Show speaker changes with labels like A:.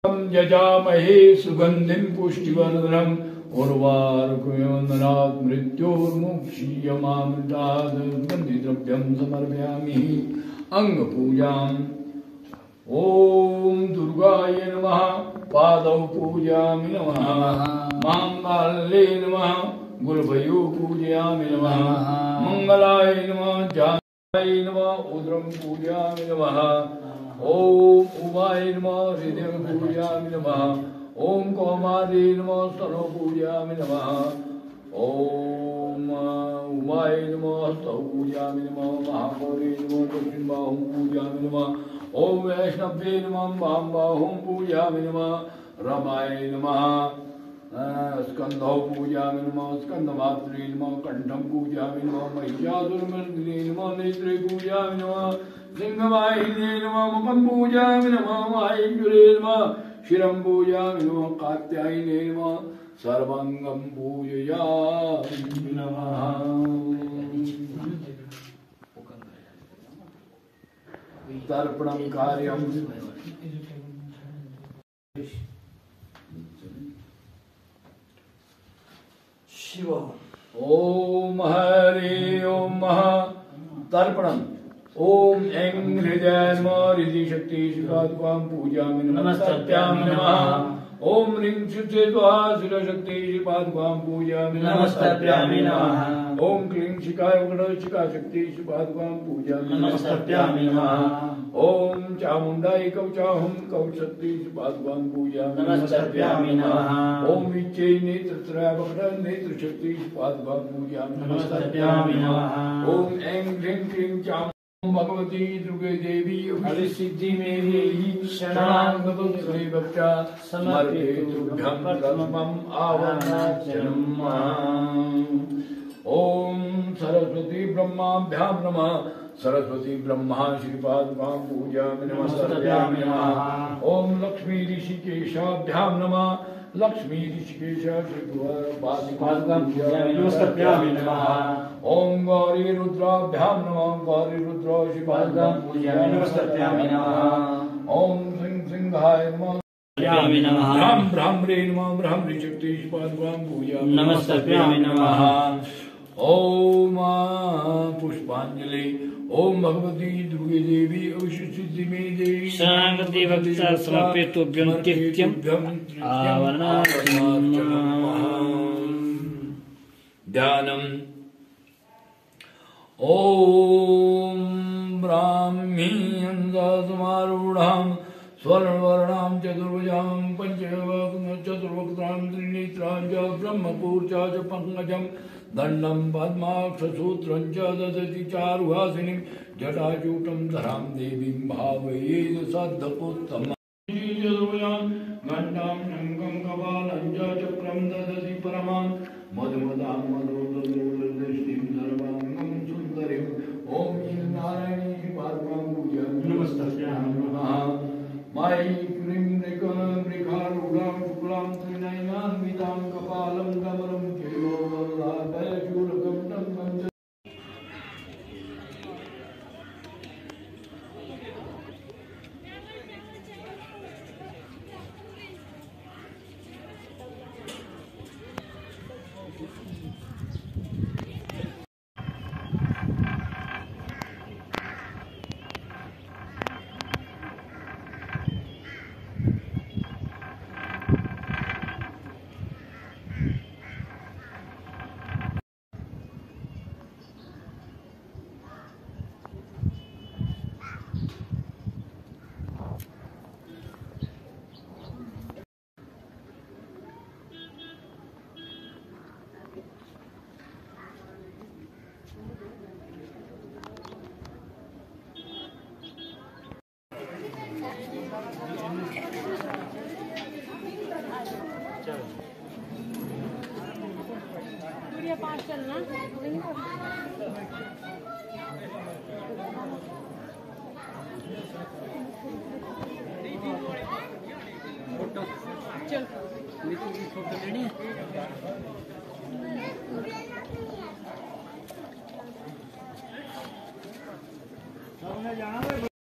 A: यजामहे सुगंधिं पुष्टिवर्धनम् उर्वारुकयोन्दनात् मृत्योर्मुक्षीयमामृतात् गन्धिद्रव्यं समर्पयामि अंगपूजाम्। ओम दुर्गाय नमः। पादौ पूजयामि नमः। मांगल्ये नमः। गुरुभयो पूजयामि नमः। मंगलाय नमः। जाय नमः। उदरं पूजयामि नमः। ओम उमाय नमः। हृदयं पूजयामि नमः। ओम कौमार्ये नमः। स्तनौ पूजयामि नमः। ओम उमाय नमः। हस्तौ पूजयामि नमः। महागौरे नमः। दक्षिणबाहुं पूजयामि नमः। ओम वैष्णवे नमः। वामबाहुं पूजयामि नमः। रमाय नमः। स्कंधौ पूजयामि नमः। स्कंदमात्रे नमः। कंठं पूजयामि नमः। महिषासुरमर्दिने नमः। नेत्रे पूजयामि नमः। सिंहवाहिन्ये नमः। मुखं पूजयामि नमः। माहेश्वरे नमः। शिरं पूजयामि नमः। कात्यायने नमः। सर्वांगं पूजयामि नमः। तर्पणं कार्यं शिव। ओम हरि ओम तर्पणम। ओम ऐं हृदय नमः। हृदय शक्ति शिवात्मां पूजयामि नमस्ताभ्यामि नमः। ओम ह्रीं शुद्धे स्वाहा शिरशक्ति शिवात्मां पूजयामि नमस्ताभ्यामि नमः। ओम क्लीं शिखाय वक्रतुण्ड शिखाशक्ति शिवात्मां पूजयामि नमस्ताभ्यामि नमः। ओम चामुण्डाय कवचाहं कवचशक्ति शिवात्मां पूजयामि नमस्ताभ्यामि नमः। ओम इच्चे नेत्रत्रय वक्रतुण्ड नेत्रशक्ति शिवात्मां पूजयामि नमस्ताभ्यामि नमः। ओम ऐं ह्रीं क्लीं चामुण्डाय भगवती दुर्गे देवी हरिसिद्धि में शरणागतोऽस्मि भक्त्या समर्पयेतुभ्यं प्रथमम् आवाहनार्चनम्। ओम सरस्वती ब्रह्माभ्यां नमः। सरस्वती ब्रह्मा श्रीपादुकां पूजयामि नमस्ताभ्यामि नमः। ओम लक्ष्मी ऋषिकेशाभ्यां नमः। लक्ष्मी ऋषिकेश श्रीपादुकां पूजयामि नमस्ताभ्यामि नमः। ओम गौरी रुद्राभ्यां नमः। गौरी रुद्र शिवाभ्यां पूजयामि नमस्ताभ्यामि नमः। ओम सिंहाय नमः। ब्राह्म ब्राह्मणे नमः। ब्राह्मणी शक्ति शिवाभ्यां पूजयामि नमस्ताभ्यामि नमः। ओम पुष्पांजलि। ओम भगवती दुर्गे देवी औषधि में देवी
B: शरणागति भक्त्या समर्पयेतुभ्यं नित्यम् आवाहनार्चनम्।
A: ध्यानम्। ओम ब्राह्मी अंधसमारूढ़ां स्वर्णवर्णां चतुर्भुजां चतुर्वक्त्रां त्रिनेत्रां च ब्रह्मपूर्चा च पंकजं दंडं पद्माक्षसूत्रं च ददति चारुहासिनीं जटाजूटं धरां देवीं भावयेत् सद्धपुत्तमम्। घण्टां शङ्खं कपालं च चक्रं ददति परमां मधुमदां मधुरदृष्टिं सर्वाङ्गं सुन्दरीम्। ओम नारायणी शिवात्मां पूजयामि नमस्ताभ्यामि नमः। मायी क्लीं मृगारूढां शुक्लां त्रिनयनान्वितां कपालं कमलं चैलोपलाभयशूलकं टङ्कं च
B: चल फोटो लेनी है। जाना